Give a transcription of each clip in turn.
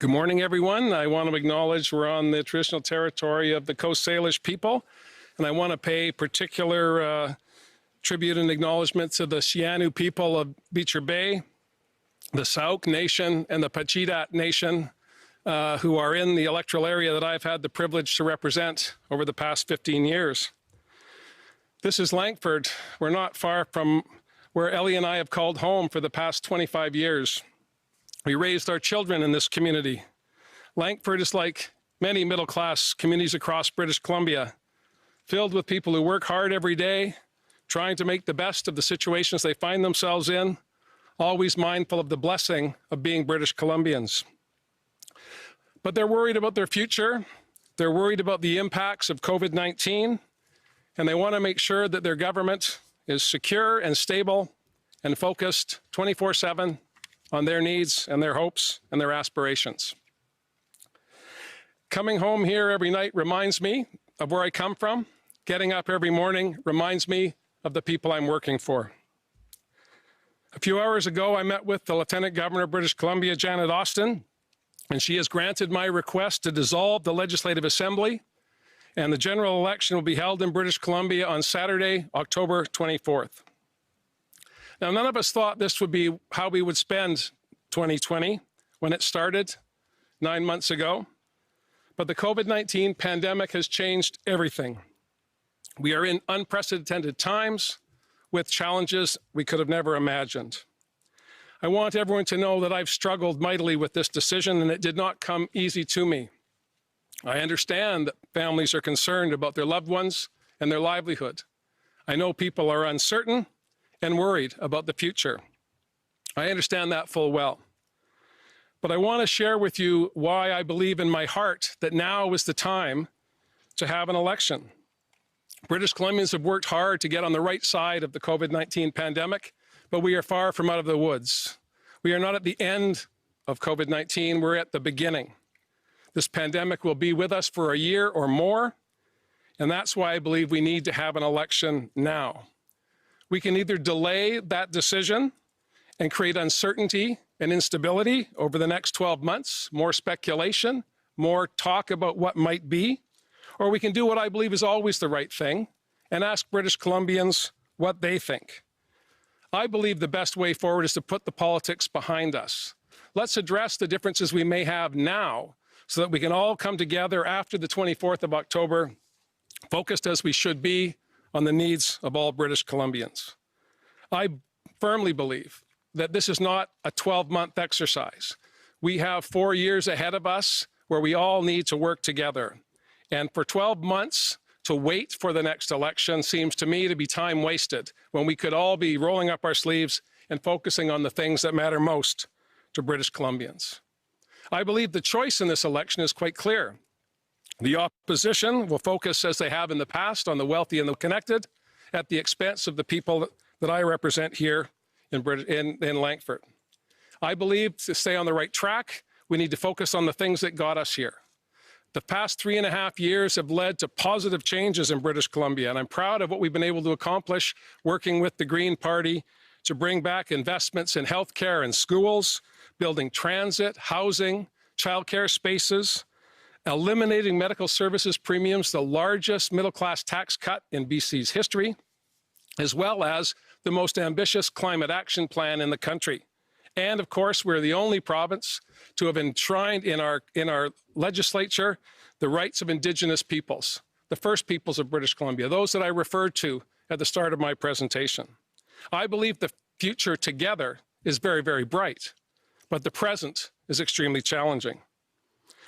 Good morning, everyone. I want to acknowledge we're on the traditional territory of the Coast Salish people, and I want to pay particular tribute and acknowledgement to the Sianu people of Beecher Bay, the Sauk Nation, and the Pacheedaht Nation, who are in the electoral area that I've had the privilege to represent over the past 15 years. This is Langford. We're not far from where Ellie and I have called home for the past 25 years. We raised our children in this community. Langford is like many middle-class communities across British Columbia, filled with people who work hard every day, trying to make the best of the situations they find themselves in, always mindful of the blessing of being British Columbians. But they're worried about their future, they're worried about the impacts of COVID-19, and they want to make sure that their government is secure and stable and focused 24/7 on their needs and their hopes and their aspirations. Coming home here every night reminds me of where I come from. Getting up every morning reminds me of the people I'm working for. A few hours ago, I met with the Lieutenant Governor of British Columbia, Janet Austin, and she has granted my request to dissolve the Legislative Assembly, and the general election will be held in British Columbia on Saturday, October 24th. Now, none of us thought this would be how we would spend 2020 when it started 9 months ago, but the COVID-19 pandemic has changed everything. We are in unprecedented times with challenges we could have never imagined. I want everyone to know that I've struggled mightily with this decision, and it did not come easy to me. I understand that families are concerned about their loved ones and their livelihood. I know people are uncertain and worried about the future. I understand that full well. But I want to share with you why I believe in my heart that now is the time to have an election. British Columbians have worked hard to get on the right side of the COVID-19 pandemic, but we are far from out of the woods. We are not at the end of COVID-19, we're at the beginning. This pandemic will be with us for a year or more, and that's why I believe we need to have an election now. We can either delay that decision and create uncertainty and instability over the next 12 months, more speculation, more talk about what might be, or we can do what I believe is always the right thing and ask British Columbians what they think. I believe the best way forward is to put the politics behind us. Let's address the differences we may have now so that we can all come together after the 24th of October, focused as we should be on the needs of all British Columbians. I firmly believe that this is not a 12-month exercise. We have 4 years ahead of us where we all need to work together. And for 12 months to wait for the next election seems to me to be time wasted when we could all be rolling up our sleeves and focusing on the things that matter most to British Columbians. I believe the choice in this election is quite clear. The opposition will focus, as they have in the past, on the wealthy and the connected at the expense of the people that I represent here in Langford. I believe to stay on the right track, we need to focus on the things that got us here. The past 3.5 years have led to positive changes in British Columbia, and I'm proud of what we've been able to accomplish working with the Green Party to bring back investments in healthcare and schools, building transit, housing, childcare spaces, eliminating medical services premiums, the largest middle-class tax cut in BC's history, as well as the most ambitious climate action plan in the country. And of course, we're the only province to have enshrined in our legislature the rights of Indigenous peoples, the First Peoples of British Columbia, those that I referred to at the start of my presentation. I believe the future together is very, very bright, but the present is extremely challenging.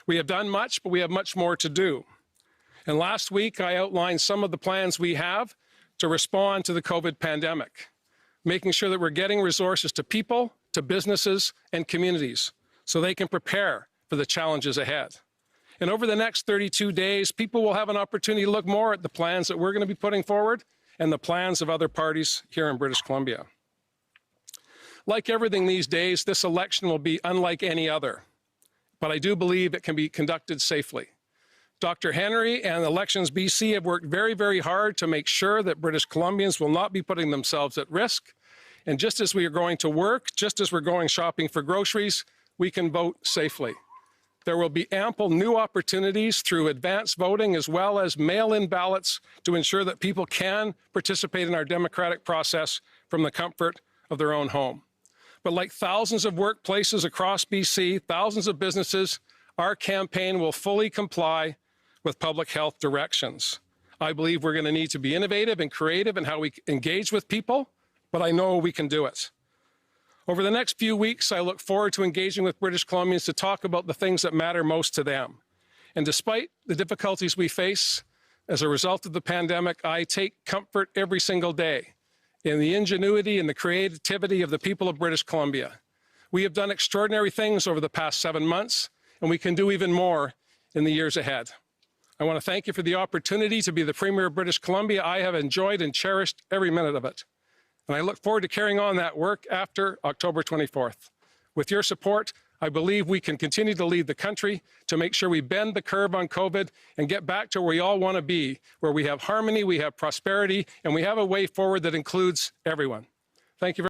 We have done much, but we have much more to do. And last week, I outlined some of the plans we have to respond to the COVID pandemic, making sure that we're getting resources to people, to businesses, and communities so they can prepare for the challenges ahead. And over the next 32 days, people will have an opportunity to look more at the plans that we're going to be putting forward and the plans of other parties here in British Columbia. Like everything these days, this election will be unlike any other, but I do believe it can be conducted safely. Dr. Henry and Elections BC have worked very, very hard to make sure that British Columbians will not be putting themselves at risk. And just as we are going to work, just as we're going shopping for groceries, we can vote safely. There will be ample new opportunities through advanced voting as well as mail-in ballots to ensure that people can participate in our democratic process from the comfort of their own home. But like thousands of workplaces across BC, thousands of businesses, our campaign will fully comply with public health directions. I believe we're going to need to be innovative and creative in how we engage with people, but I know we can do it. Over the next few weeks, I look forward to engaging with British Columbians to talk about the things that matter most to them. And despite the difficulties we face as a result of the pandemic, I take comfort every single day in the ingenuity and the creativity of the people of British Columbia. We have done extraordinary things over the past 7 months, and we can do even more in the years ahead. I want to thank you for the opportunity to be the Premier of British Columbia. I have enjoyed and cherished every minute of it. And I look forward to carrying on that work after October 24th. With your support, I believe we can continue to lead the country to make sure we bend the curve on COVID and get back to where we all want to be, where we have harmony, we have prosperity, and we have a way forward that includes everyone. Thank you very much.